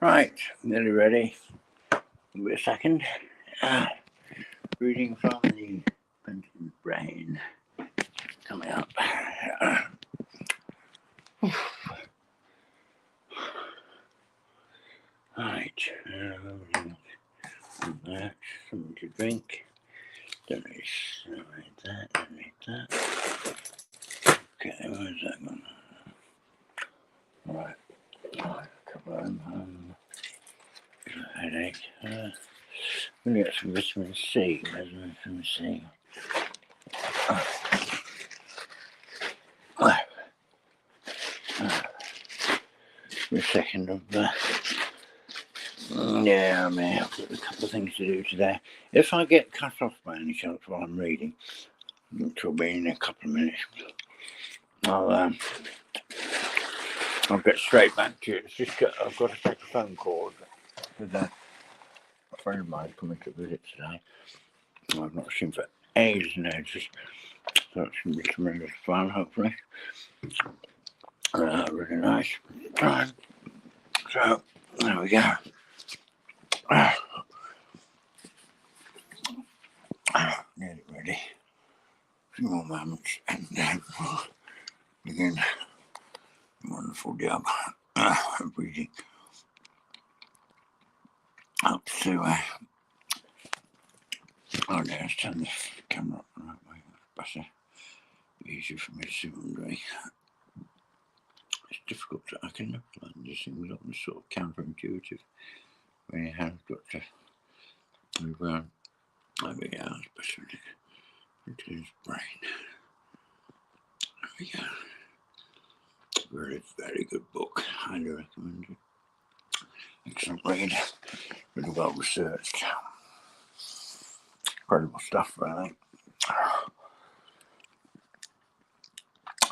Right, nearly ready. Give me a second. Reading from the Pentagon brain. Coming up. Right. That. Something to drink. Don't need that. Don't need that. Okay, where's that one? Right. A couple of them. Headache. I'm going to get some vitamin C. Where's vitamin C? A second of that. Yeah, I may have got a couple of things to do today. If I get cut off by any chance while I'm reading, which will be in a couple of minutes, I'll get straight back to you. It's just I've got to take a phone call with a friend of mine coming to visit today. I've not seen for ages and ages, so it should be tremendous fun, hopefully. Really nice time. So, there we go. Nearly ready. A few more moments and then we'll begin a wonderful job of reading up to oh, let's turn this camera up the right way. That's better. Easier for me to see what I'm doing. It's difficult to, I can look like this thing is sort of counterintuitive when you have got to move around. There we go, it's better into his brain. There we go. Very, very good book. Highly recommended. Excellent read. Really well researched. Incredible stuff, really.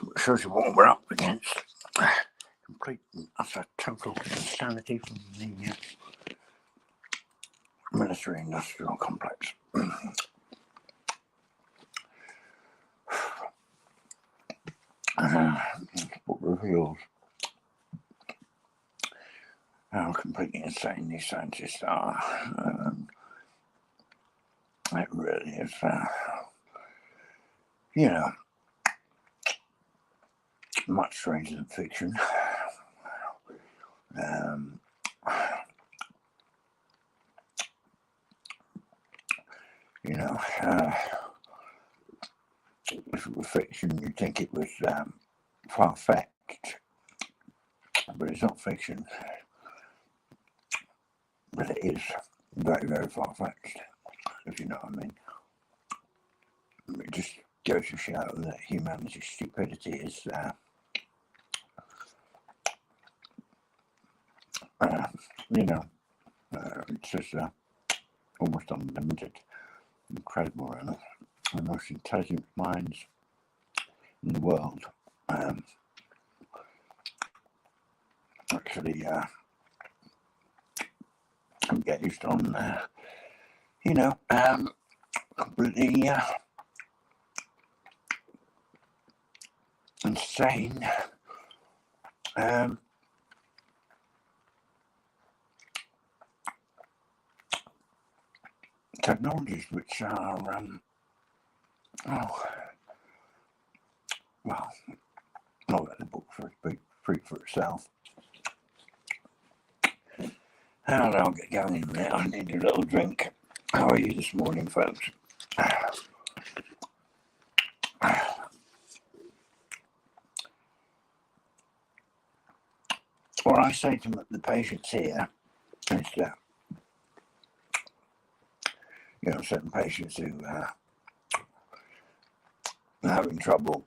It shows you what we're up against. Complete and utter total insanity from the military industrial complex. This book reveals how completely insane these scientists are. It really is, you know, much stranger than fiction. You know, if it was fiction, you'd think it was far-fetched, but it's not fiction. But it is very, very far-fetched, if you know what I mean. It just goes to show that humanity's stupidity is, you know, it's just almost unlimited. Incredible, really. The most intelligent minds in the world actually engaged on, you know, completely insane technologies which are, well, I'll let the book speak for itself. And I'll get going in a minute. I need a little drink. How are you this morning, folks? What I say to the patients here is that, you know, certain patients who are having trouble,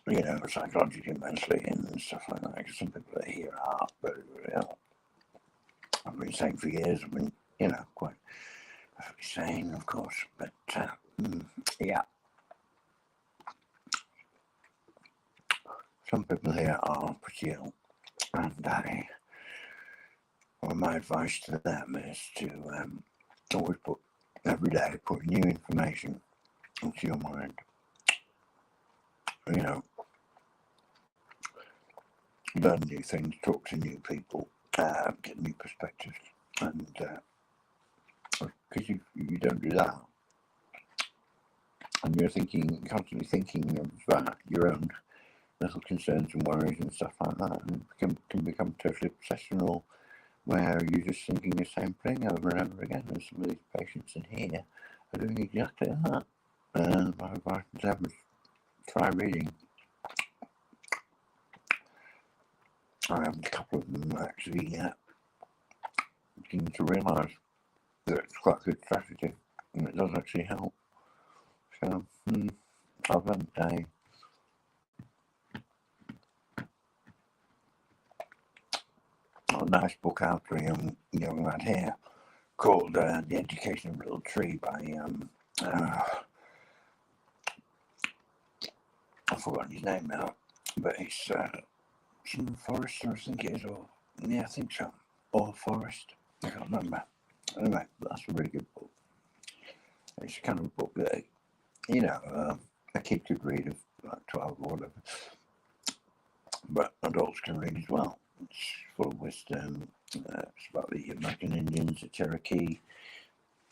you know, psychologically, mentally, and stuff like that. Some people that here are very, very ill. I've been saying for years, I've been, you know, quite sane, of course, but yeah. Some people here are pretty ill, and my advice to them is to always every day put new information into your mind. You know, learn new things, talk to new people, get new perspectives, and because you don't do that, and you're constantly thinking of your own little concerns and worries and stuff like that, and it can become totally obsessional, where you're just thinking the same thing over and over again. And some of these patients in here are doing exactly that. And my advice to them is try reading. A couple of them actually begin to realise that it's quite a good strategy, and it does actually help. So I've learned a nice book out for a young lad here called The Education of Little Tree by I've forgotten his name now, but it's Forrester, I think it is, or yeah, I think so, or Forrest, I can't remember. Anyway, that's a really good book. It's the kind of book that a kid could read of like 12 or whatever, but adults can read as well. It's full of wisdom. It's about the American Indians, the Cherokee,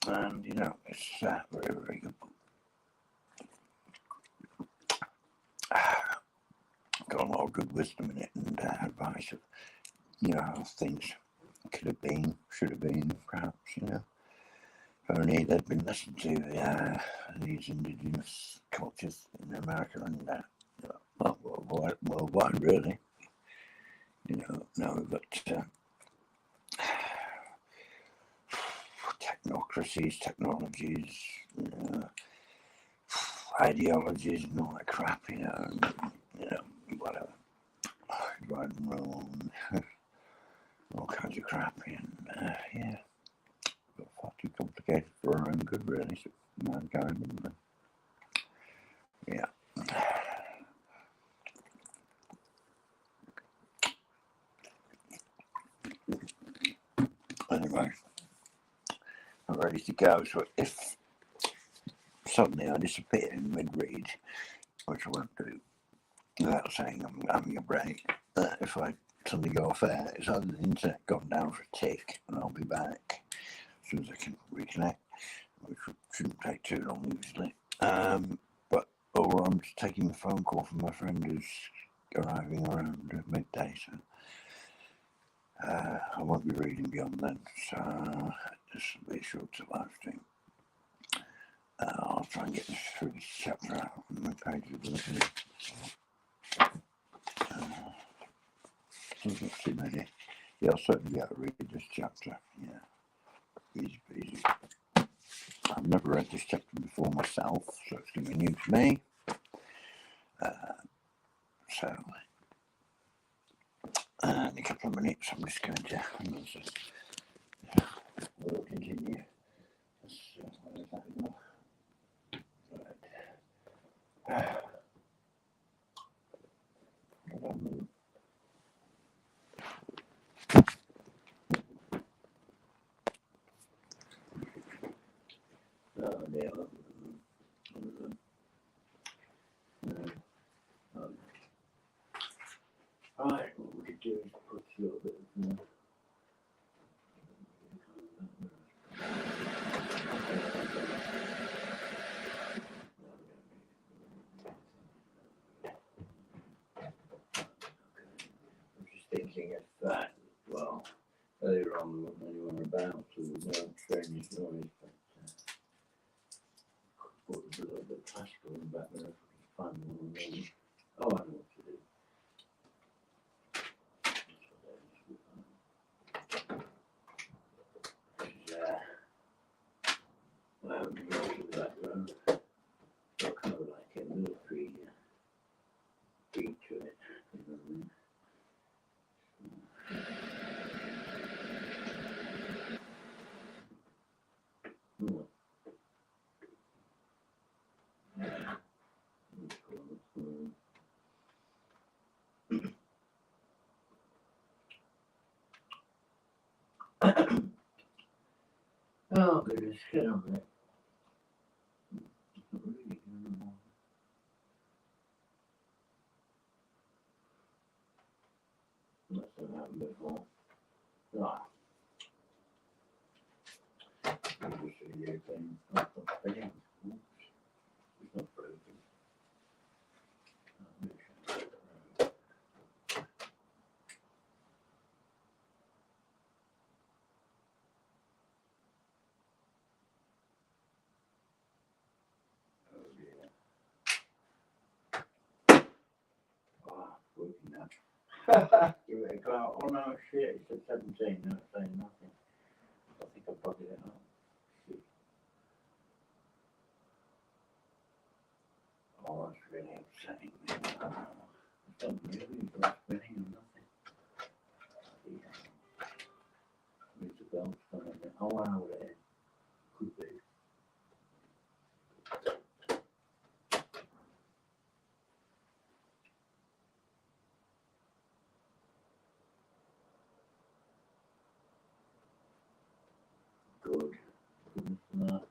and it's a very, very good book. Got a lot of good wisdom in it, and advice of how things could have been, should have been, perhaps. If only they'd been listened to these indigenous cultures in America and worldwide, really. Now we've got technocracies, technologies, ideologies, and all that crap, whatever. Right and wrong, all kinds of crap, and yeah, got far too complicated for our own good, really, so mankind, yeah. Anyway, I'm ready to go. So if suddenly I disappear in mid-read, which I won't do without saying I'm having a break, if I suddenly go off air, it's either the internet gone down for a tick and I'll be back as soon as I can reconnect, which shouldn't take too long usually. Or I'm just taking a phone call from my friend who's arriving around midday, so I won't be reading beyond then, so this will be a short live stream. I'll try and get this through this chapter out on my page of the there's not too many. Yeah, I'll certainly be able to read this chapter. Yeah, easy peasy. I've never read this chapter before myself, so it's going to be new to me. So, in a couple of minutes, I'm just going to we'll continue. Right, what we could do is put a little bit of I'm just thinking if that, well, earlier on there wasn't anyone about, so there's no strange noise, but put a little bit classical in the back there if we can find one. Oh, I know what to do. Well, we go to the background. Got kind of like a military beat to it. You know what I mean? Oh goodness, get on it. Must have happened before. Give it a go. Oh no, shit, it said 17, no, it's saying nothing. I think I bugged it up. Oh, that's really upsetting. It's not really for spinning or nothing. Where's the bell starting? Oh, wow, there. Could be. Good. Goodness for that.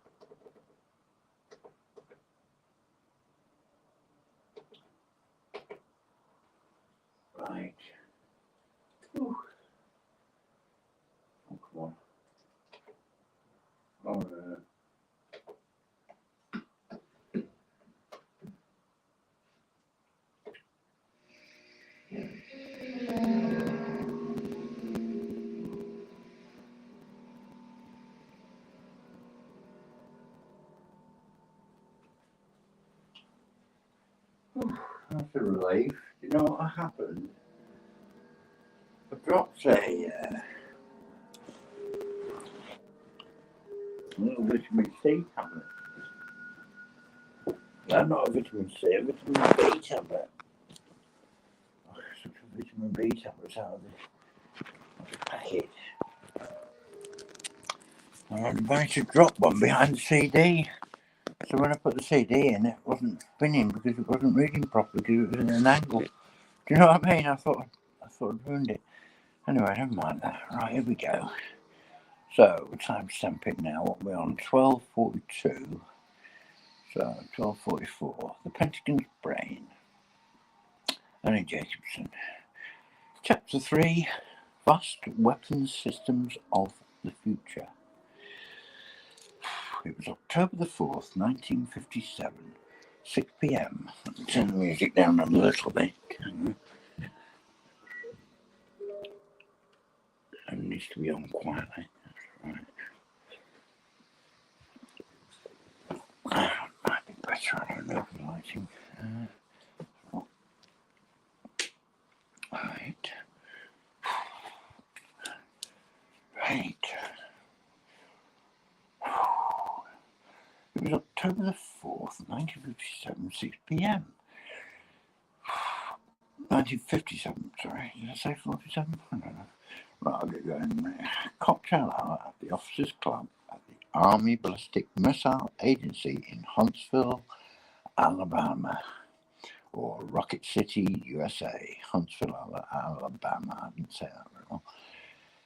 Right. Whew. Oh, come on. Oh, that's a relief. You know what happened? I dropped a little vitamin C tablet. Not a vitamin C, a vitamin B tablet. I took a vitamin B tablets out of the packet. And I managed to drop one behind the CD. So when I put the CD in, it wasn't spinning because it wasn't reading properly because it was in an angle. Do you know what I mean? I thought I'd ruined it. Anyway, never mind that. Right, here we go. So, time stamping now. What we're on? 12:42. So, 12:44. The Pentagon's Brain. Annie Jacobson. Chapter 3. Vast Weapons Systems of the Future. It was October the 4th, 1957. 6 p.m. Let me turn the music down a little bit. It needs to be on quietly. That's right. Might be better. I don't know for lighting. Right. It was October the 4th, 1957, 6 p.m. 1957, sorry. Did I say 47? I don't know. Right, I'll get going. Cocktail hour at the Officers Club at the Army Ballistic Missile Agency in Huntsville, Alabama. Or Rocket City, USA. Huntsville, Alabama. I didn't say that very well.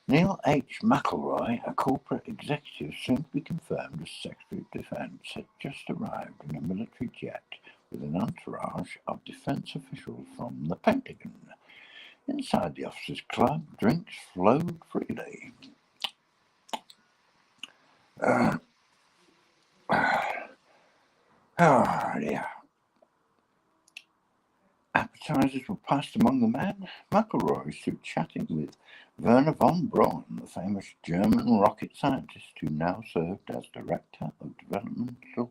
Neil H. McElroy, a corporate executive soon to be confirmed as Secretary of Defense, had just arrived in a military jet with an entourage of defense officials from the Pentagon. Inside the Officers Club, drinks flowed freely. Oh dear. Appetizers were passed among the men. McElroy stood chatting with Werner von Braun, the famous German rocket scientist who now served as Director of Developmental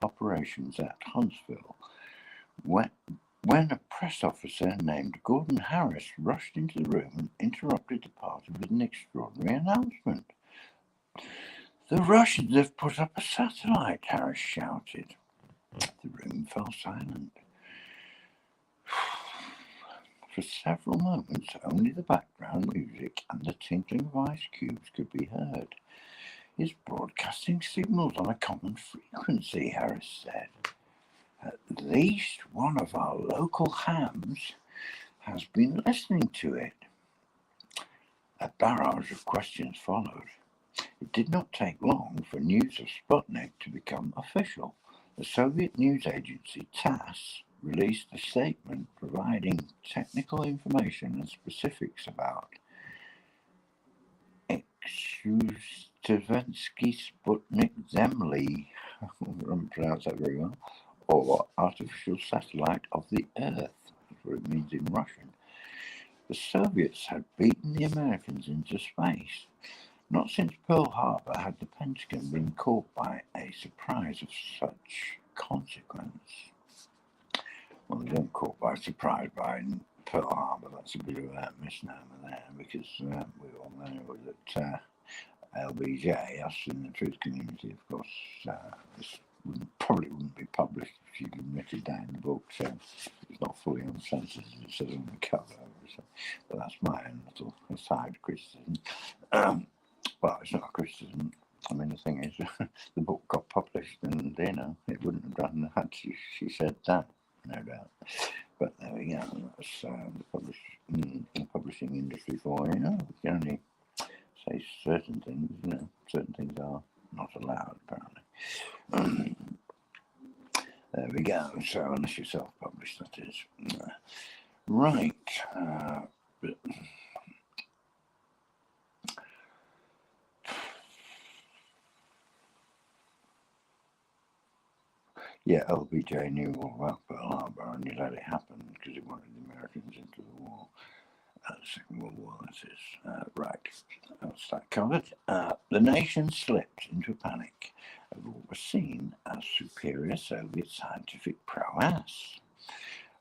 Operations at Huntsville. When a press officer named Gordon Harris rushed into the room and interrupted the party with an extraordinary announcement. "The Russians have put up a satellite," Harris shouted. The room fell silent. For several moments, only the background music and the tinkling of ice cubes could be heard. "Is broadcasting signals on a common frequency," Harris said. "At least one of our local hams has been listening to it." A barrage of questions followed. It did not take long for news of Sputnik to become official. The Soviet news agency TASS released a statement providing technical information and specifics about Ekshustevensky Sputnik Zemlyi, I don't pronounce that very well, or artificial satellite of the Earth. That's what it means in Russian. The Soviets had beaten the Americans into space. Not since Pearl Harbor had the Pentagon been caught by a surprise of such consequence. Well, they weren't caught by surprise by Pearl Harbor, that's a bit of a misnomer there, because we all know that LBJ, us in the truth community, of course, this probably wouldn't be published if you'd admitted that in the book, so it's not fully uncensored as it says on the cover. So, but that's my own little aside criticism. Well, it's not a criticism. I mean, the thing is, the book got published, and it wouldn't have done had she said that, no doubt. But there we go. That's the publishing industry for you. We can only say certain things. Certain things are not allowed, apparently. There we go. So unless you're self-published, that is. Right. Yeah, LBJ knew all about Pearl Harbor, and he let it happen because he wanted the Americans into the war. Second World War, that is. Right, that's that covered. The nation slipped into a panic over what was seen as superior Soviet scientific prowess.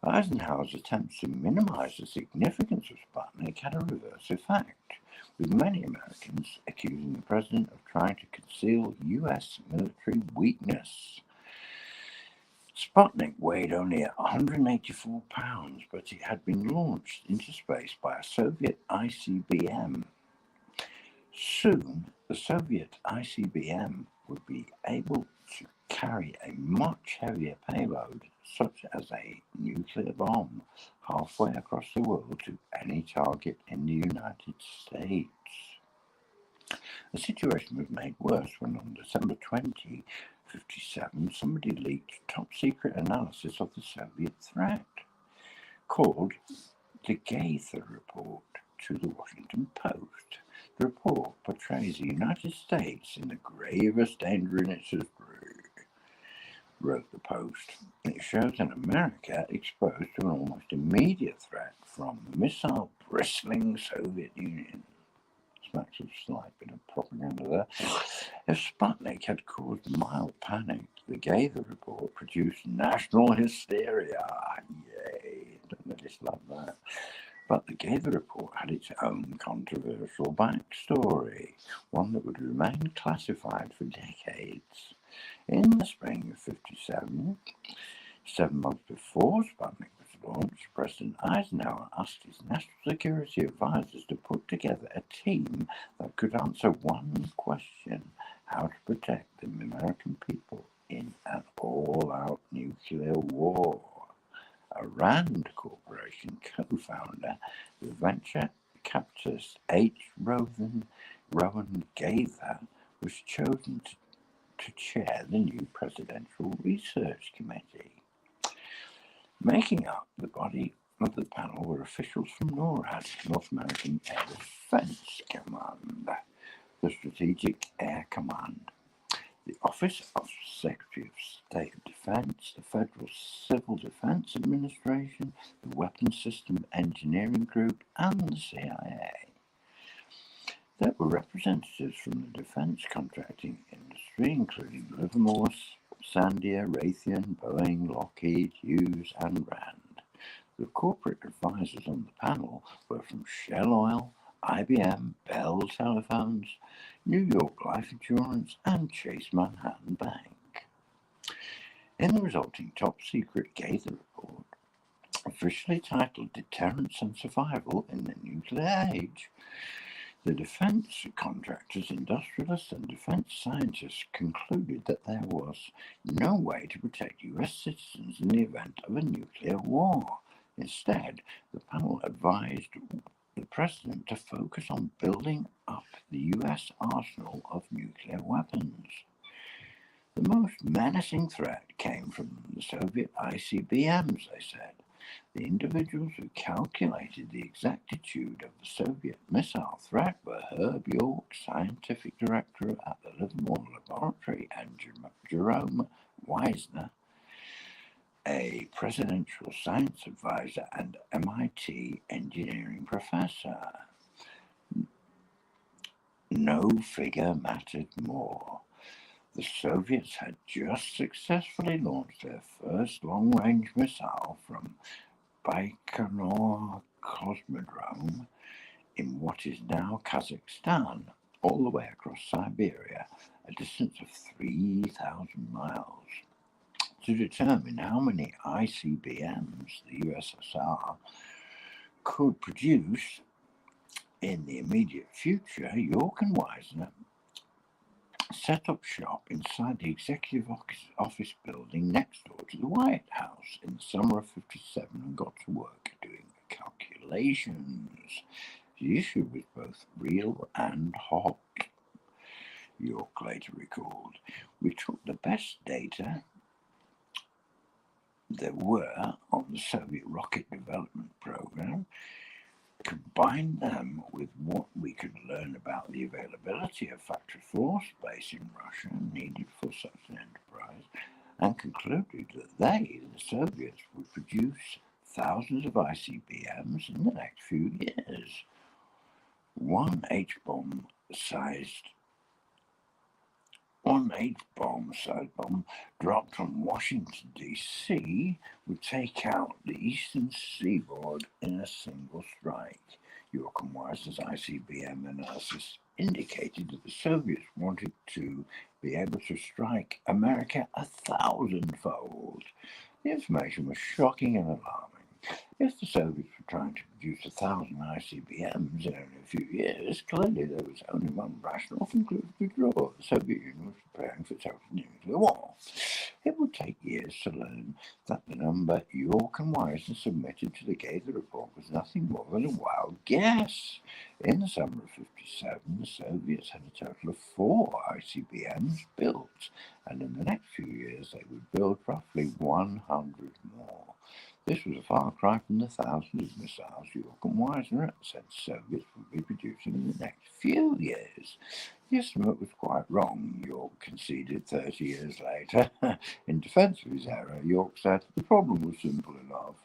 Eisenhower's attempts to minimize the significance of Sputnik had a reverse effect, with many Americans accusing the president of trying to conceal U.S. military weakness. Sputnik weighed only 184 pounds, but it had been launched into space by a Soviet ICBM. Soon, the Soviet ICBM would be able to carry a much heavier payload, such as a nuclear bomb, halfway across the world to any target in the United States. The situation was made worse when on December 20, 1957, somebody leaked top-secret analysis of the Soviet threat, called the Gaither Report, to the Washington Post. The report portrays the United States in the gravest danger in its history, wrote the Post. It shows an America exposed to an almost immediate threat from the missile-bristling Soviet Union. Smacks of a slight bit of propaganda there. If Sputnik had caused mild panic, the Gaither Report produced national hysteria. Yay! Don't they just love that? But the Gaither Report had its own controversial backstory, one that would remain classified for decades. In the spring of 1957, 7 months before Sputnik was launched, President Eisenhower asked his national security advisors to put together a team that could answer one question: how to protect the American people in an all-out nuclear war. A Rand Corporation co-founder, the venture capitalist H. Rowan Gaither, was chosen to chair the new Presidential Research Committee. Making up the body of the panel were officials from NORAD, North American Air Defense Command, the Strategic Air Command, the Office of Secretary of State of Defense, the Federal Civil Defense Administration, the Weapons System Engineering Group, and the CIA. There were representatives from the defense contracting industry, including Livermore, Sandia, Raytheon, Boeing, Lockheed, Hughes, and Rand. The corporate advisors on the panel were from Shell Oil, IBM, Bell Telephones, New York Life Insurance, and Chase Manhattan Bank. In the resulting top-secret Gaither Report, officially titled Deterrence and Survival in the Nuclear Age, the defense contractors, industrialists, and defense scientists concluded that there was no way to protect U.S. citizens in the event of a nuclear war. Instead, the panel advised the president to focus on building up the U.S. arsenal of nuclear weapons. The most menacing threat came from the Soviet ICBMs, they said. The individuals who calculated the exactitude of the Soviet missile threat were Herb York, scientific director at the Livermore Laboratory, and Jerome Wiesner, a presidential science advisor and MIT engineering professor. No figure mattered more. The Soviets had just successfully launched their first long-range missile from Baikonur Cosmodrome in what is now Kazakhstan, all the way across Siberia, a distance of 3,000 miles, to determine how many ICBMs the USSR could produce in the immediate future. York and Wisner set up shop inside the executive office building next door to the White House in the summer of '57 and got to work doing the calculations. The issue was both real and hot, York later recalled. We took the best data there were on the Soviet rocket development program, combined them with what we could learn about the availability of factory floor space in Russia needed for such an enterprise, and concluded that they, the Soviets, would produce thousands of ICBMs in the next few years. One H-bomb sized bomb dropped on Washington, D.C. would take out the eastern seaboard in a single strike. York and Wisner's ICBM analysis indicated that the Soviets wanted to be able to strike America 1,000-fold. The information was shocking and alarming. If the Soviets were trying to produce 1,000 ICBMs in only a few years, clearly there was only one rational conclusion to draw. The Soviet Union was preparing for total nuclear war. It would take years to learn that the number York and Wisner submitted to the Gaither report was nothing more than a wild guess. In the summer of '57, the Soviets had a total of 4 ICBMs built, and in the next few years they would build roughly 100 more. This was a far cry from the thousands of missiles York and Wisner said the Soviets would be producing in the next few years. The estimate was quite wrong, York conceded 30 years later. In defense of his error, York said, "The problem was simple enough.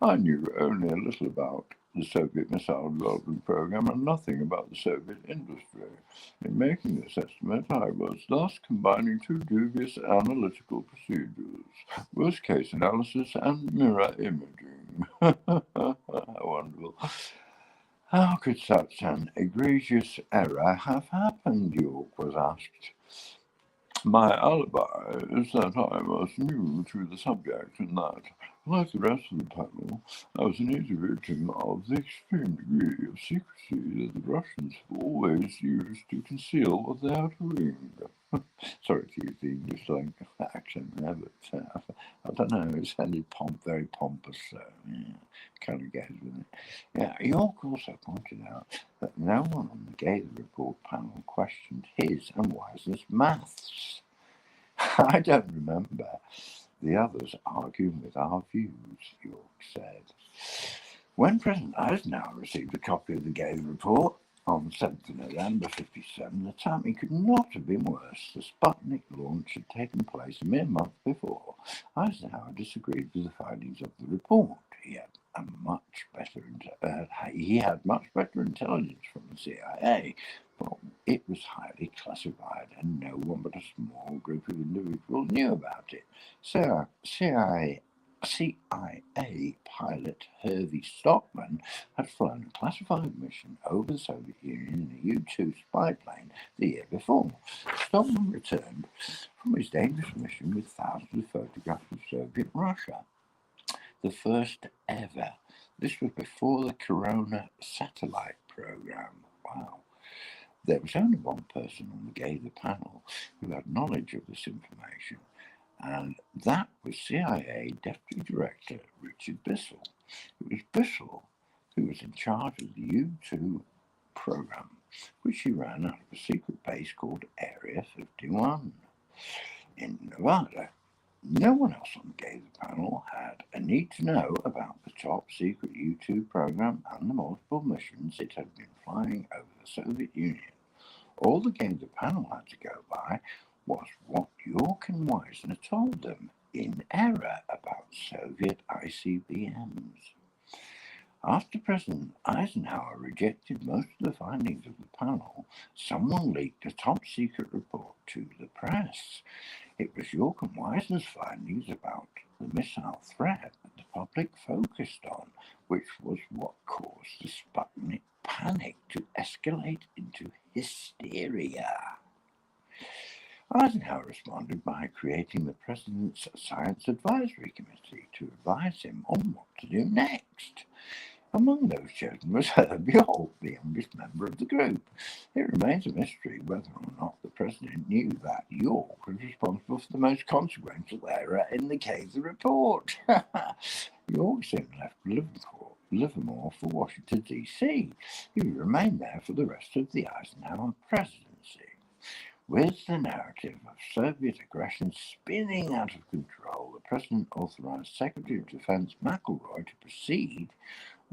I knew only a little about the Soviet missile development program and nothing about the Soviet industry. In making this estimate, I was thus combining two dubious analytical procedures, worst-case analysis and mirror imaging." Wonderful. How could such an egregious error have happened, York was asked. My alibi is that I was new to the subject and that, like the rest of the panel, I was an easy victim of the extreme degree of secrecy that the Russians have always used to conceal what they are doing. Sorry to use the English accent there, but I don't know, it sounded very pompous, so yeah, kind of goes with it. Yeah, York also pointed out that no one on the Gaither report panel questioned his and Wisner's maths. I don't remember the others arguing with our views, York said. When President Eisenhower received a copy of the Gaither report on 7th of November '57, the timing could not have been worse. The Sputnik launch had taken place a mere month before. Eisenhower disagreed with the findings of the report. He had much better intelligence from the CIA, but it was highly classified and no one but a small group of individuals knew about it. CIA pilot Hervey Stockman had flown a classified mission over the Soviet Union in a U-2 spy plane the year before. Stockman returned from his dangerous mission with thousands of photographs of Soviet Russia. The first ever. This was before the Corona satellite program. Wow. There was only one person on the Gaither panel who had knowledge of this information, and that was CIA Deputy Director Richard Bissell. It was Bissell who was in charge of the U-2 program, which he ran out of a secret base called Area 51 in Nevada. No one else on the Gaither panel had a need to know about the top secret U-2 program and the multiple missions it had been flying over the Soviet Union. All the Gaither panel had to go by was what York and Wisner told them in error about Soviet ICBMs. After President Eisenhower rejected most of the findings of the panel, someone leaked a top-secret report to the press. It was York and Wisner's findings about the missile threat that the public focused on, which was what caused the Sputnik panic to escalate into hysteria. Eisenhower responded by creating the President's Science Advisory Committee to advise him on what to do next. Among those chosen was Herbie Hall, the youngest member of the group. It remains a mystery whether or not the President knew that York was responsible for the most consequential error in the Kaiser report. York soon left Livermore for Washington, D.C. He would remain there for the rest of the Eisenhower presidency. With the narrative of Soviet aggression spinning out of control, the President authorized Secretary of Defense McElroy to proceed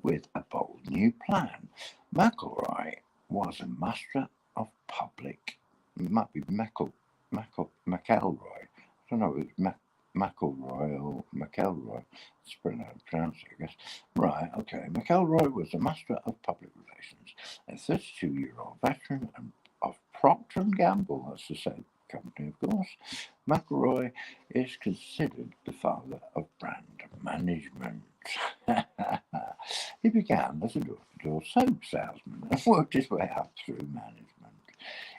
with a bold new plan. McElroy was a master of public, it might be McElroy, I don't know if it's McElroy or McElroy, that's pretty how to pronounce it, I guess. Right, okay, McElroy was a master of public relations, a 32-year-old veteran of Procter & Gamble, that's the same company, of course. McElroy is considered the father of brand management. He began as a door-to-door soap salesman and worked his way up through management.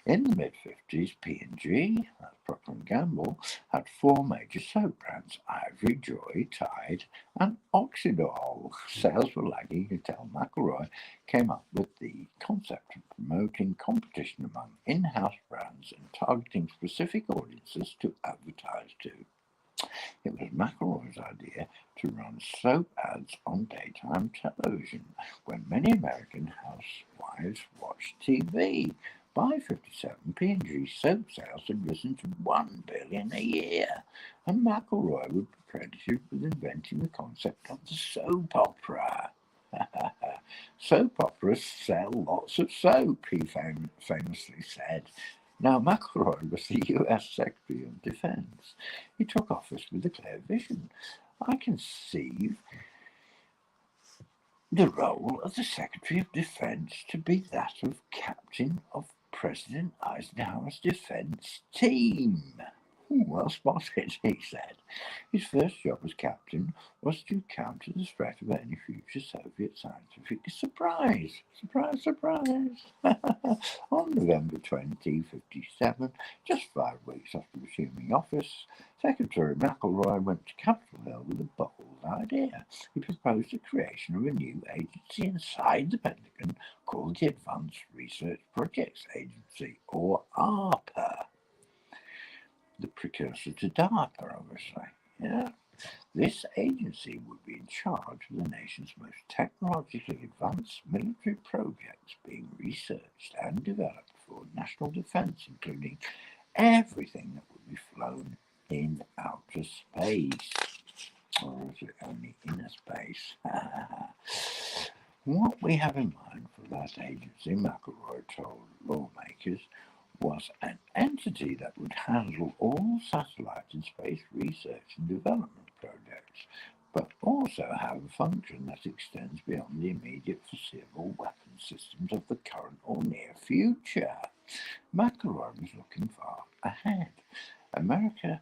In the mid-50s, P&G, that's Procter & Gamble, had four major soap brands, Ivory, Joy, Tide, and Oxydol. Sales were lagging until McElroy came up with the concept of promoting competition among in-house brands and targeting specific audiences to advertise to. It was McElroy's idea to run soap ads on daytime television when many American housewives watched TV. By 1957, P&G soap sales had risen to $1 billion a year, and McElroy would be credited with inventing the concept of the soap opera. Soap operas sell lots of soap, he famously said. Now, McElroy was the U.S. Secretary of Defense. He took office with a clear vision. I conceive the role of the Secretary of Defense to be that of captain of President Eisenhower's defense team. Well spotted, he said. His first job as captain was to counter the threat of any future Soviet scientific surprise. Surprise, surprise. On November 20, 1957, just 5 weeks after assuming office, Secretary McElroy went to Capitol Hill with a bold idea. He proposed the creation of a new agency inside the Pentagon called the Advanced Research Projects Agency, or ARPA. The precursor to DARPA, obviously. Yeah. This agency would be in charge of the nation's most technologically advanced military projects being researched and developed for national defense, including everything that would be flown in outer space. Or is it only inner space? What we have in mind for that agency, McElroy told lawmakers, was an entity that would handle all satellite and space research and development projects, but also have a function that extends beyond the immediate foreseeable weapon systems of the current or near future. McElroy was looking far ahead. America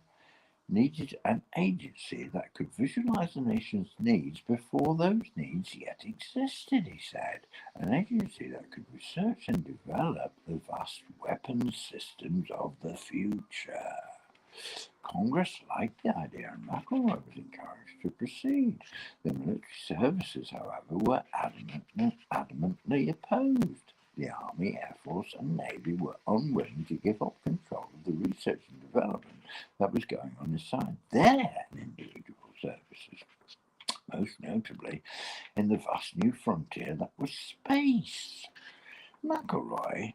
needed an agency that could visualize the nation's needs before those needs yet existed, he said. An agency that could research and develop the vast weapons systems of the future. Congress liked the idea and McElroy was encouraged to proceed. The military services, however, were adamantly opposed. The Army, Air Force, and Navy were unwilling to give up control of the research and development that was going on inside their individual services, most notably in the vast new frontier that was space. McElroy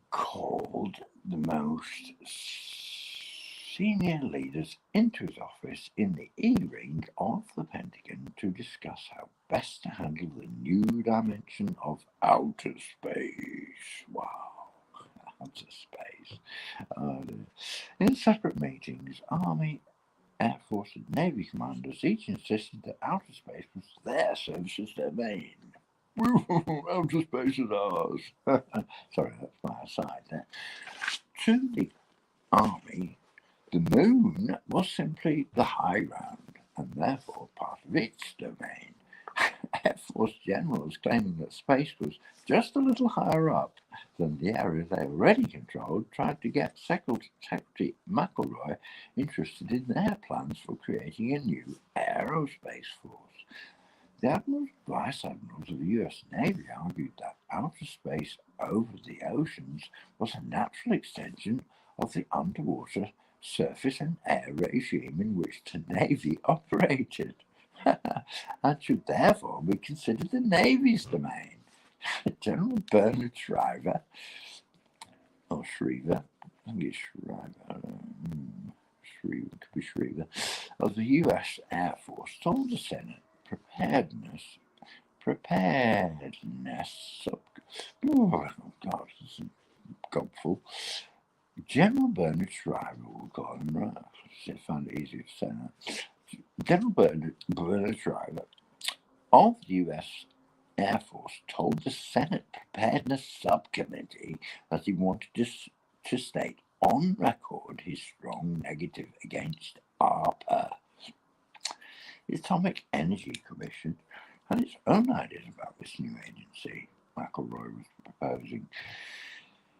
called the most senior leaders into his office in the E-ring of the Pentagon to discuss how best to handle the new dimension of outer space. Wow, outer space. In separate meetings, Army, Air Force, and Navy commanders each insisted that outer space was their services domain. Outer space is ours. Sorry, that's my aside there. To the Army, the moon was simply the high ground and therefore part its domain. Air Force generals claiming that space was just a little higher up than the area they already controlled tried to get Secretary McElroy interested in their plans for creating a new aerospace force. The admirals, vice admirals of the US Navy argued that outer space over the oceans was a natural extension of the underwater surface and air regime in which the Navy operated, and should therefore be considered the Navy's domain. General Bernard Shriver, or Shriver, I think it's Shriver, Shriver, could be Shriver, of the US Air Force told the Senate preparedness, oh God, this is gobful. General Bernard Shriver, we'll call him, right? I found it easier to say that. General Bernard Shriver of the US Air Force told the Senate Preparedness Subcommittee that he wanted to state on record his strong negative against ARPA. The Atomic Energy Commission had its own ideas about this new agency McElroy was proposing.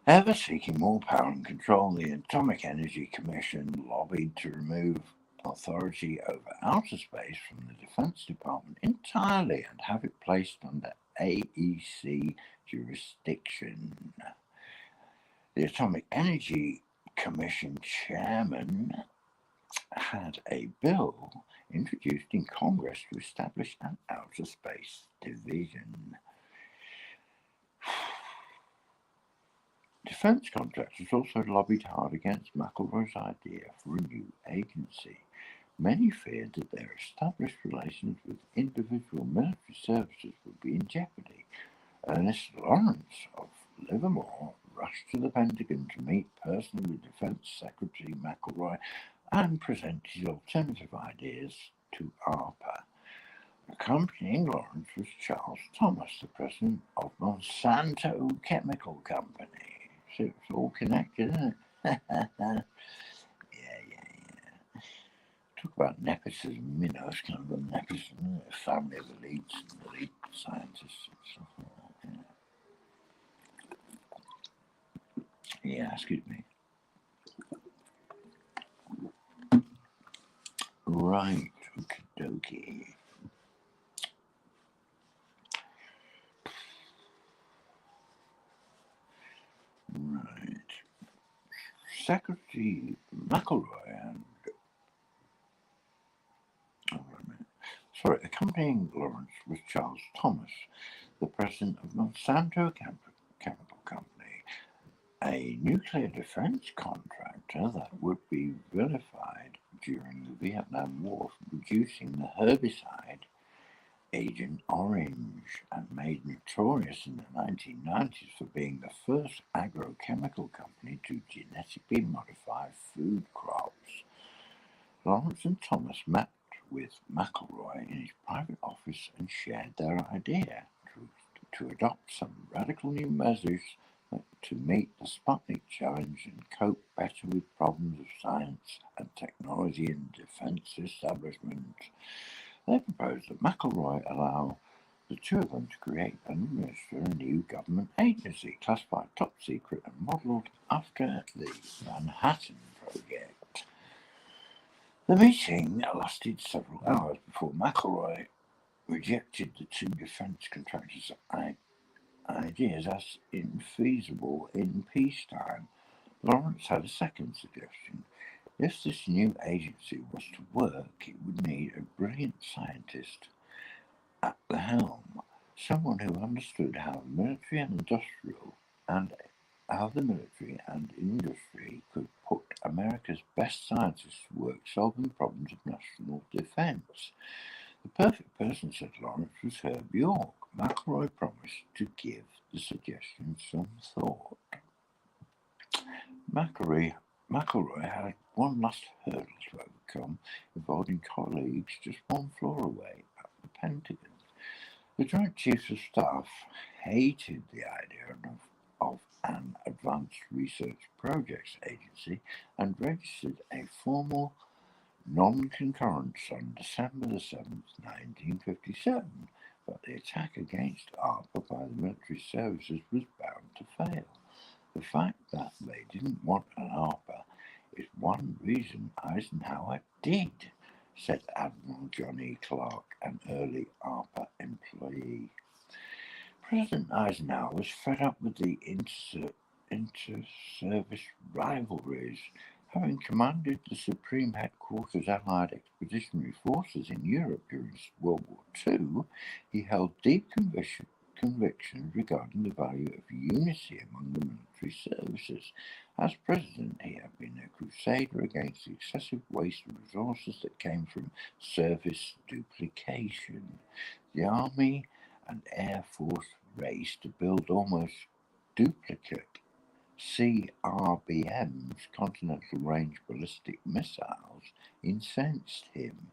Ever seeking more power and control, the Atomic Energy Commission lobbied to remove authority over outer space from the Defense Department entirely and have it placed under AEC jurisdiction. The Atomic Energy Commission chairman had a bill introduced in Congress to establish an outer space division. Defense contractors also lobbied hard against McElroy's idea for a new agency. Many feared that their established relations with individual military services would be in jeopardy. Ernest Lawrence of Livermore rushed to the Pentagon to meet personally with Defense Secretary McElroy and present his alternative ideas to ARPA. Accompanying Lawrence was Charles Thomas, the president of Monsanto Chemical Company. So it's all connected, isn't it? Yeah. Talk about nepotism, it's kind of a nepotism, a family of elite scientists and stuff like that. Yeah, excuse me. Right, okie dokie. Right. Secretary McElroy and accompanying Lawrence was Charles Thomas, the president of Monsanto Chemical Company, a nuclear defense contractor that would be vilified during the Vietnam War for producing the herbicide Agent Orange and made notorious in the 1990s for being the first agrochemical company to genetically modify food crops. Lawrence and Thomas met with McElroy in his private office and shared their idea to adopt some radical new measures to meet the Sputnik challenge and cope better with problems of science and technology in the defense establishment. They proposed that McElroy allow the two of them to create and administer a new government agency classified top secret and modelled after the Manhattan Project. The meeting lasted several hours before McElroy rejected the two defense contractors' ideas as infeasible in peacetime. Lawrence had a second suggestion. If this new agency was to work, it would need a brilliant scientist at the helm, someone who understood how the military and industry could put America's best scientists to work solving problems of national defense. The perfect person, said Lawrence, was Herb York. McElroy promised to give the suggestion some thought. McElroy had one last hurdle to overcome, involving colleagues just one floor away at the Pentagon. The Joint Chiefs of Staff hated the idea of an Advanced Research Projects Agency and registered a formal non-concurrence on December the 7th, 1957, but the attack against ARPA by the military services was bound to fail. The fact that they didn't want an ARPA is one reason Eisenhower did, said Admiral John E. Clark, an early ARPA employee. President Eisenhower was fed up with the inter-service rivalries. Having commanded the Supreme Headquarters Allied Expeditionary Forces in Europe during World War II, he held deep convictions regarding the value of unity among the military services. As president, he had been a crusader against the excessive waste of resources that came from service duplication. The Army and Air Force race to build almost duplicate CRBMs, Continental Range Ballistic Missiles, incensed him,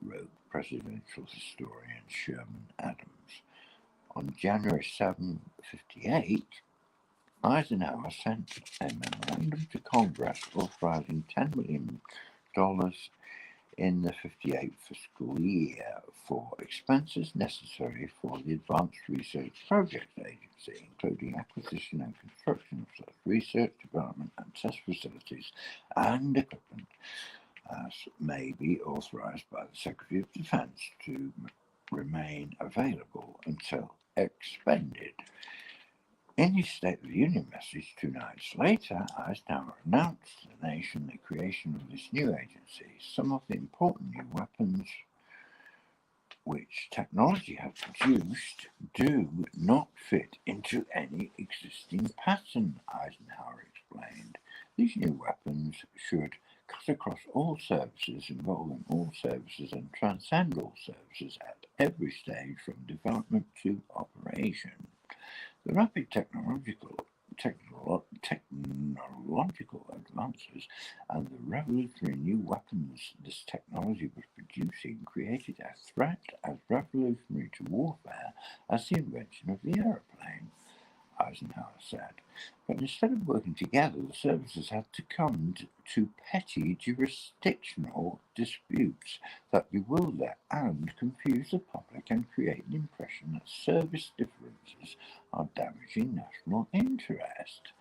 wrote presidential historian Sherman Adams. On January 7, 1958, Eisenhower sent a memorandum to Congress authorizing $10 million in the 1958 fiscal year for expenses necessary for the Advanced Research Projects Agency, including acquisition and construction of such research, development, and test facilities and equipment as may be authorized by the Secretary of Defense to remain available until expended. In his State of the Union message 2 nights later, Eisenhower announced to the nation the creation of this new agency. Some of the important new weapons which technology has produced do not fit into any existing pattern, Eisenhower explained. These new weapons should cut across all services, involving all services, and transcend all services at every stage from development to operation. The rapid technological advances and the revolutionary new weapons this technology was producing created a threat as revolutionary to warfare as the invention of the aeroplane, Eisenhower said. But instead of working together, the services had to come to petty jurisdictional disputes that bewilder and confuse the public and create the impression that service differences are damaging national interest.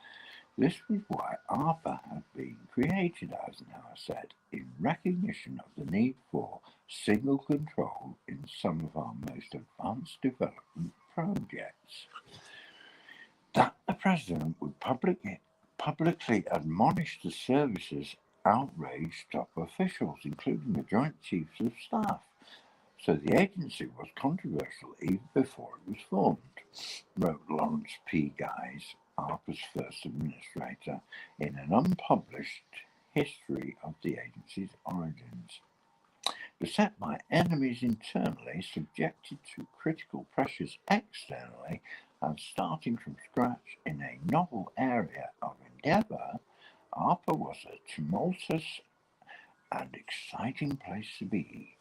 This was why ARPA had been created, Eisenhower said, in recognition of the need for single control in some of our most advanced development projects. That the president would publicly admonish the service's outraged top officials, including the Joint Chiefs of Staff. So the agency was controversial even before it was formed, wrote Lawrence P. Guise, ARPA's first administrator, in an unpublished history of the agency's origins. Beset by enemies internally, subjected to critical pressures externally, and starting from scratch in a novel area of endeavour, ARPA was a tumultuous and exciting place to be.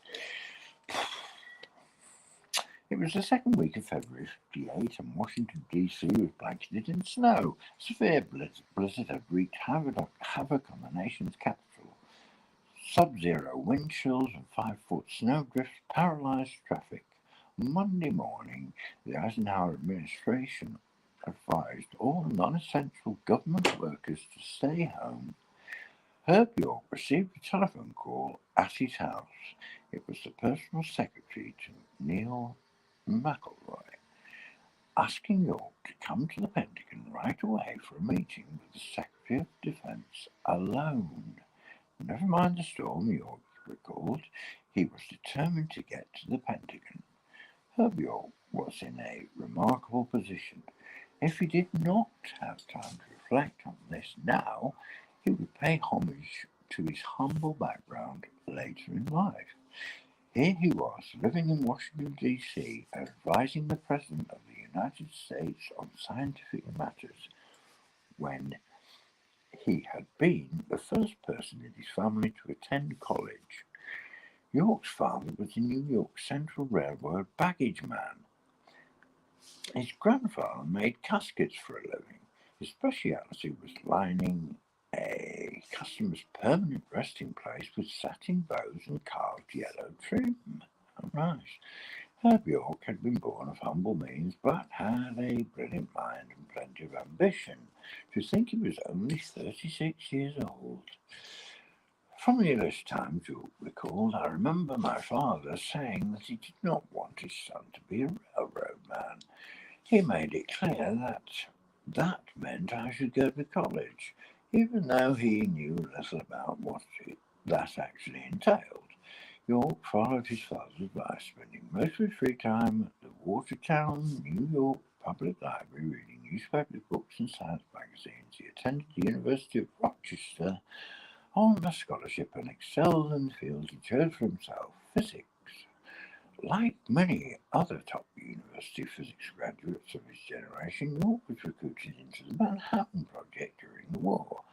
It was the second week of February 1958, and Washington, D.C. was blanketed in snow. A severe blizzard had wreaked havoc on the nation's capital. Sub-zero wind chills and 5-foot snowdrifts paralyzed traffic. Monday morning, the Eisenhower administration advised all non-essential government workers to stay home. Herb York received a telephone call at his house. It was the personal secretary to Neil McElroy, asking York to come to the Pentagon right away for a meeting with the Secretary of Defense alone. Never mind the storm, York recalled. He was determined to get to the Pentagon. Herb York was in a remarkable position. If he did not have time to reflect on this now, he would pay homage to his humble background later in life. Here he was, living in Washington, D.C., advising the President of the United States on scientific matters, when he had been the first person in his family to attend college. York's father was a New York Central Railroad baggage man. His grandfather made caskets for a living. His specialty was lining a customer's permanent resting place with satin bows and carved yellow trim. Oh, nice. Herb York had been born of humble means, but had a brilliant mind and plenty of ambition. To think he was only 36 years old. From the earliest times, York recalled, I remember my father saying that he did not want his son to be a railroad man. He made it clear that meant I should go to college, even though he knew little about what that actually entailed. York followed his father's advice, spending most of his free time at the Watertown, New York Public Library, reading newspapers, books, and science magazines. He attended the University of Rochester on a scholarship and excelled in the fields he chose for himself, physics. Like many other top university physics graduates of his generation, York was recruited into the Manhattan Project during the war.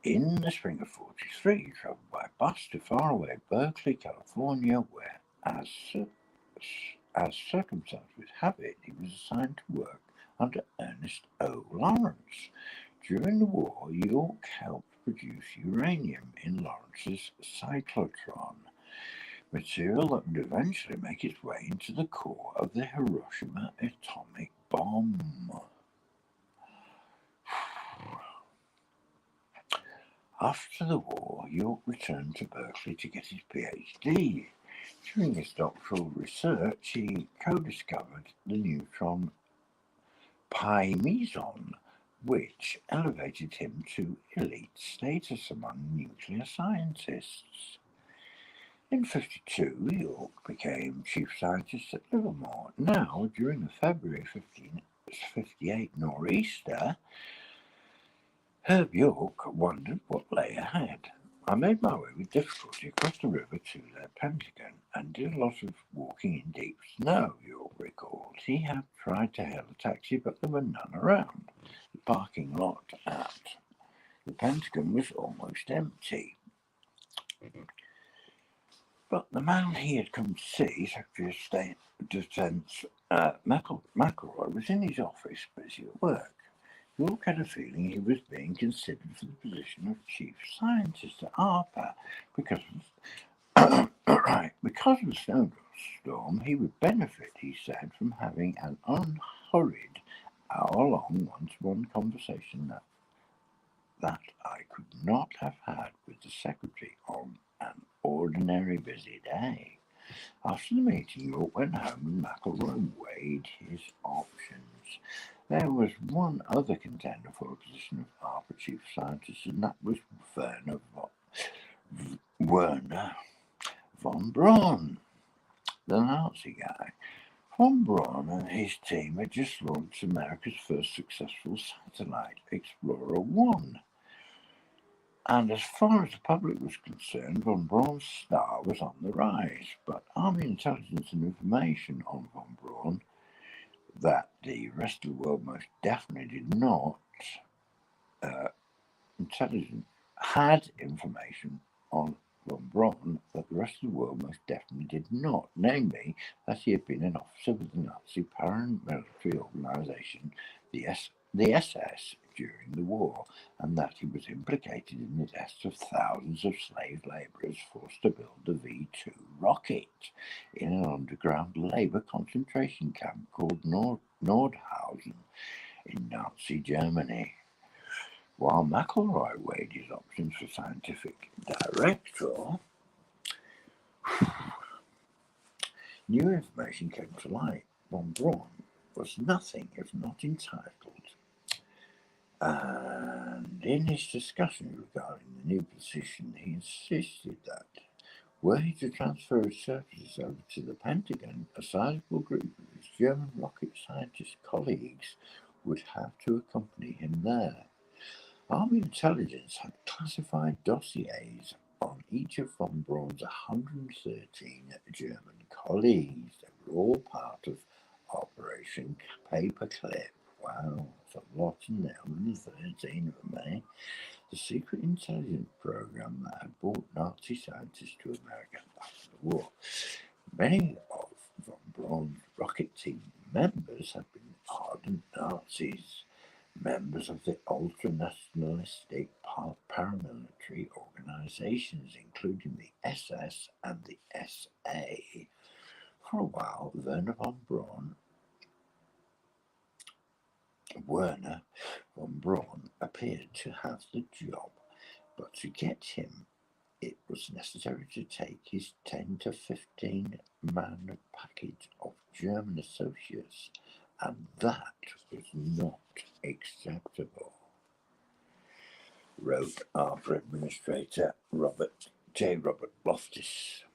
In the spring of '43, he travelled by bus to faraway Berkeley, California, where, as circumstances would have it, he was assigned to work under Ernest O. Lawrence. During the war, York helped produce uranium in Lawrence's cyclotron, material that would eventually make its way into the core of the Hiroshima atomic bomb. After the war, York returned to Berkeley to get his PhD. During his doctoral research, he co-discovered the neutron pi meson, which elevated him to elite status among nuclear scientists. In '52, York became chief scientist at Livermore. Now, during the February 1558 nor'easter, Herb York wondered what lay ahead. I made my way with difficulty across the river to the Pentagon and did a lot of walking in deep snow, York recalled. He had tried to hail a taxi, but there were none around. The parking lot at the Pentagon was almost empty. But the man he had come to see, Secretary of State Defense McElroy, was in his office busy at work. York had a feeling he was being considered for the position of chief scientist at ARPA because of the snowstorm. He would benefit, he said, from having an unhurried hour-long one-to-one conversation that I could not have had with the secretary on an ordinary busy day. After the meeting, York went home and McElroy weighed his options. There was one other contender for a position of ARPA chief scientist, and that was Werner von Braun, the Nazi guy. Von Braun and his team had just launched America's first successful satellite, Explorer 1. And as far as the public was concerned, von Braun's star was on the rise. But Army intelligence and information on von Braun that the rest of the world most definitely did not, had information on von Braun that the rest of the world most definitely did not, namely that he had been an officer with the Nazi paramilitary organization, the SS, during the war, and that he was implicated in the deaths of thousands of slave laborers forced to build the V-2 rocket in an underground labor concentration camp called Nordhausen in Nazi Germany. While McElroy weighed his options for scientific director, new information came to light. Von Braun was nothing if not entitled. And in his discussion regarding the new position, he insisted that were he to transfer his services over to the Pentagon, a sizable group of his German rocket scientist colleagues would have to accompany him there. Army intelligence had classified dossiers on each of von Braun's 113 German colleagues. They were all part of Operation Paperclip. Wow, that's a lot in there, 113 of them, eh? The secret intelligence program that had brought Nazi scientists to America after the war. Many of von Braun's rocket team members had been ardent Nazis, members of the ultra-nationalistic paramilitary organisations, including the SS and the SA. For a while, Werner von Braun appeared to have the job, but to get him, it was necessary to take his 10 to 15-man package of German associates, and that was not acceptable, wrote ARPA Administrator Robert Loftus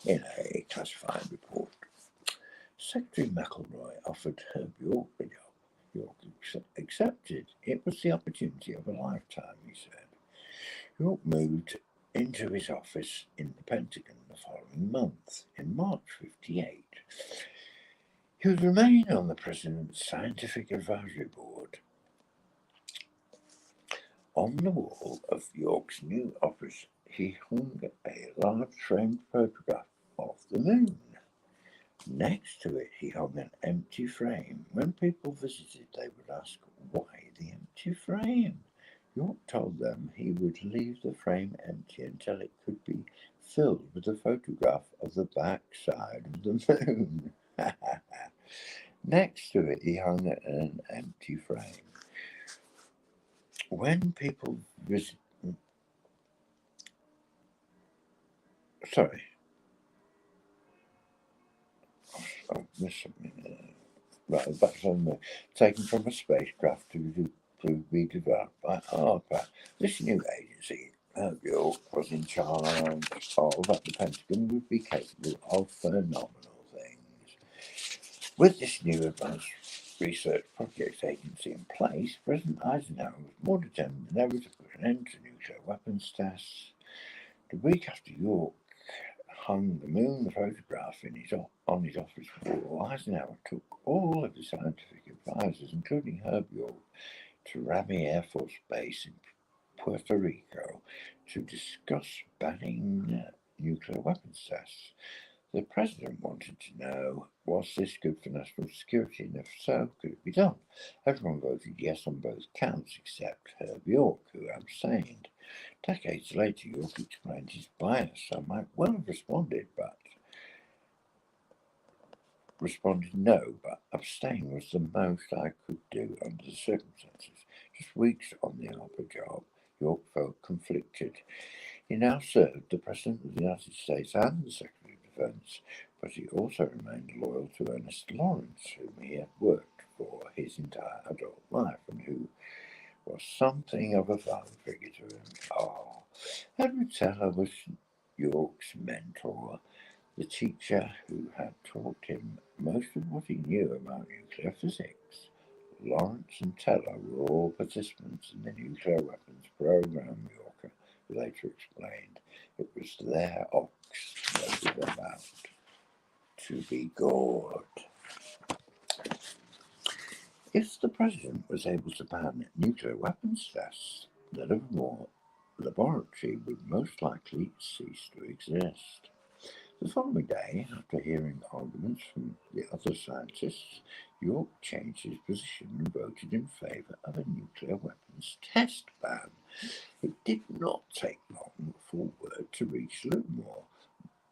in a classified report. Secretary McElroy offered Herb York the job. York accepted. It was the opportunity of a lifetime, he said. York moved into his office in the Pentagon the following month, in March '58. He would remain on the President's Scientific Advisory Board. On the wall of York's new office, he hung a large framed photograph of the moon. Next to it, he hung an empty frame. When people visited, they would ask, why the empty frame? York told them he would leave the frame empty until it could be filled with a photograph of the back side of the moon. Next to it, he hung an empty frame. When people visit... Sorry. I missed something. Right, that's on the taken from a spacecraft to be developed by ARPA. This new agency, Herb York, was in charge of at the Pentagon, would be capable of phenomenal things. With this new advanced research projects agency in place, President Eisenhower was more determined than ever to put an end to nuclear weapons tests. The week after York hung the moon photograph on his office wall, Eisenhower took all of the scientific advisors, including Herb York, to Ramey Air Force Base in Puerto Rico to discuss banning nuclear weapons tests. The president wanted to know, was this good for national security, and if so, could it be done? Everyone voted yes on both counts except Herb York, who abstained. Decades later, York explained his bias. I might well have responded no, but abstain was the most I could do under the circumstances. Just weeks on the ARPA job, York felt conflicted. He now served the President of the United States and the Secretary of Defense, but he also remained loyal to Ernest Lawrence, whom he had worked for his entire adult life and who was something of a father figure to him. Edward Teller was York's mentor, the teacher who had taught him most of what he knew about nuclear physics. Lawrence and Teller were all participants in the nuclear weapons program, York later explained. It was their ox that was about to be gored. If the president was able to ban nuclear weapons tests, the Livermore laboratory would most likely cease to exist. The following day, after hearing arguments from the other scientists, York changed his position and voted in favour of a nuclear weapons test ban. It did not take long for word to reach Livermore,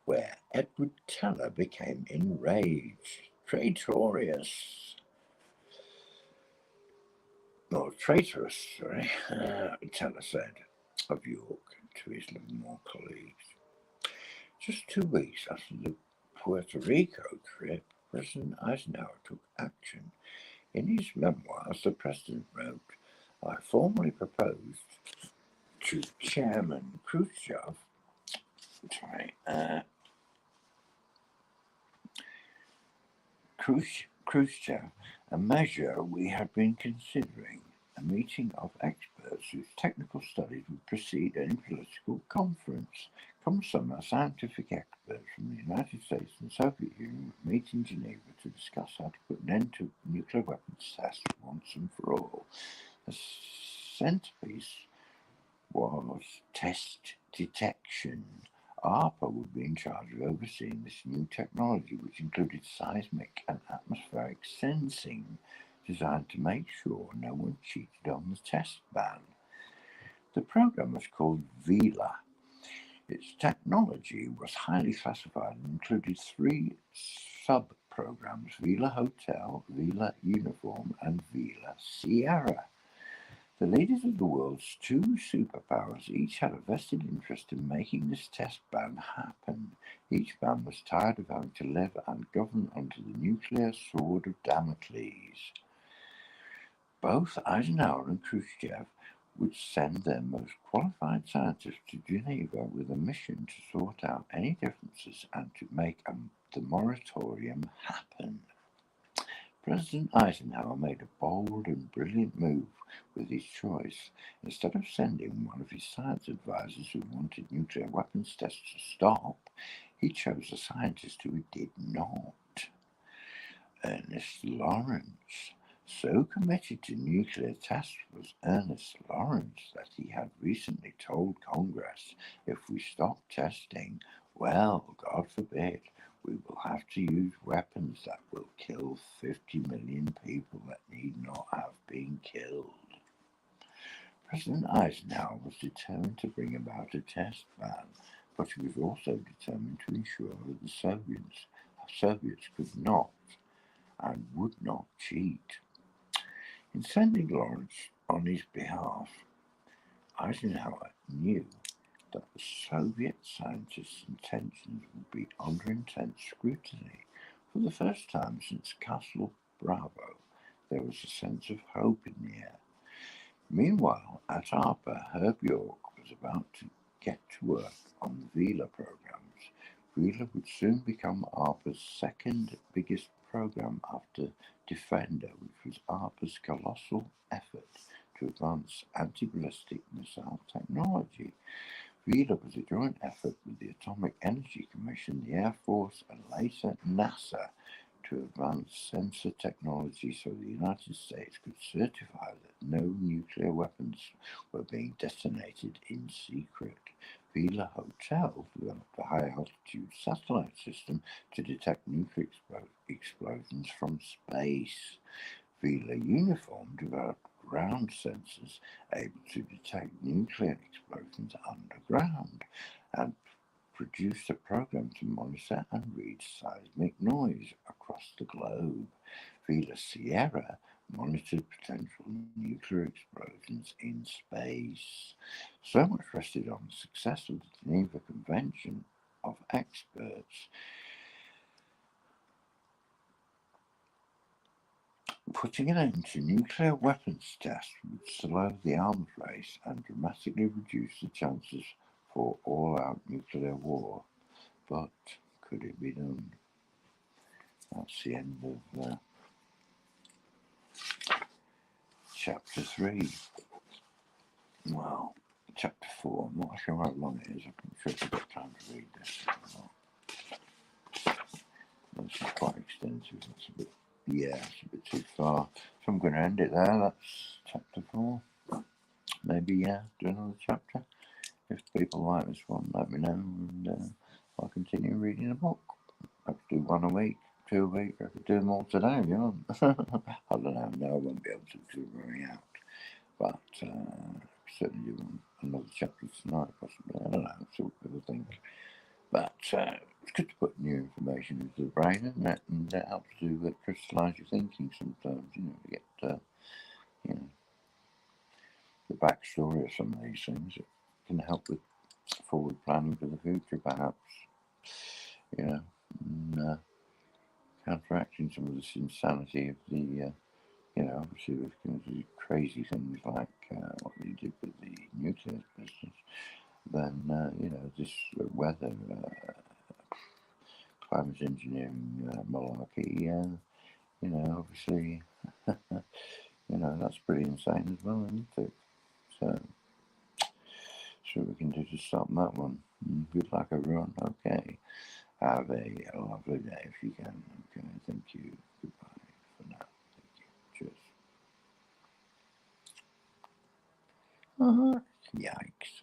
where Edward Teller became enraged. Traitorous, Teller said of York to his Livermore colleagues. Just 2 weeks after the Puerto Rico trip, President Eisenhower took action. In his memoirs, the president wrote, I formally proposed to Chairman Khrushchev a measure we had been considering, a meeting of experts whose technical studies would precede any political conference. Come summer, scientific experts from the United States and Soviet Union would meet in Geneva to discuss how to put an end to nuclear weapons tests once and for all. The centerpiece was test detection. ARPA would be in charge of overseeing this new technology, which included seismic and atmospheric sensing, designed to make sure no one cheated on the test ban. The program was called VILA, Its technology was highly classified and included 3 sub-programs: Vila Hotel, Vila Uniform, and Vila Sierra. The leaders of the world's 2 superpowers each had a vested interest in making this test ban happen. Each man was tired of having to live and govern under the nuclear sword of Damocles. Both Eisenhower and Khrushchev would send their most qualified scientists to Geneva with a mission to sort out any differences and to make the moratorium happen. President Eisenhower made a bold and brilliant move with his choice. Instead of sending one of his science advisors who wanted nuclear weapons tests to stop, he chose a scientist who did not. Ernest Lawrence. So committed to nuclear tests was Ernest Lawrence that he had recently told Congress, if we stop testing, well, God forbid, we will have to use weapons that will kill 50 million people that need not have been killed. President Eisenhower was determined to bring about a test ban, but he was also determined to ensure that the Soviets could not and would not cheat. In sending Lawrence on his behalf, Eisenhower knew that the Soviet scientists' intentions would be under intense scrutiny. For the first time since Castle Bravo, there was a sense of hope in the air. Meanwhile, at ARPA, Herb York was about to get to work on the Vila programs. Vila would soon become ARPA's second biggest program after Defender, which was ARPA's colossal effort to advance anti-ballistic missile technology. Vila was a joint effort with the Atomic Energy Commission, the Air Force, and later NASA to advance sensor technology so the United States could certify that no nuclear weapons were being detonated in secret. Vila Hotel developed a high-altitude satellite system to detect nuclear explosions from space. Vila Uniform developed ground sensors able to detect nuclear explosions underground and produced a program to monitor and read seismic noise across the globe. Vila Sierra monitored potential nuclear explosions in space. So much rested on the success of the Geneva Convention of Experts. Putting an end to nuclear weapons tests would slow the arms race and dramatically reduce the chances for all-out nuclear war. But could it be done? That's the end of chapter 3. Well, chapter 4. I'm not sure how long it is. I'm sure I've got time to read this. This is quite extensive. It's a bit, it's a bit too far. So I'm going to end it there. That's chapter 4. Maybe, do another chapter. If people like this one, let me know, and I'll continue reading a book. I could do 1 a week, 2 a week. I could do them all today, I don't know. No, I won't be able to do very out. But certainly do another chapter tonight, possibly. I don't know. See what people think. But it's good to put new information into the brain, isn't it? And that helps to crystallise your thinking sometimes, to get, the backstory of some of these things. It can help with forward planning for the future, perhaps, and counteracting some of this insanity of the, obviously with crazy things like what they did with the nuclear business, then, this weather, climate engineering malarkey, obviously, that's pretty insane as well, isn't it? So, see what we can do to stop that one. Good luck, everyone. Okay. Have a lovely day if you can. Okay. Thank you. Goodbye for now. Thank you. Cheers. Yikes.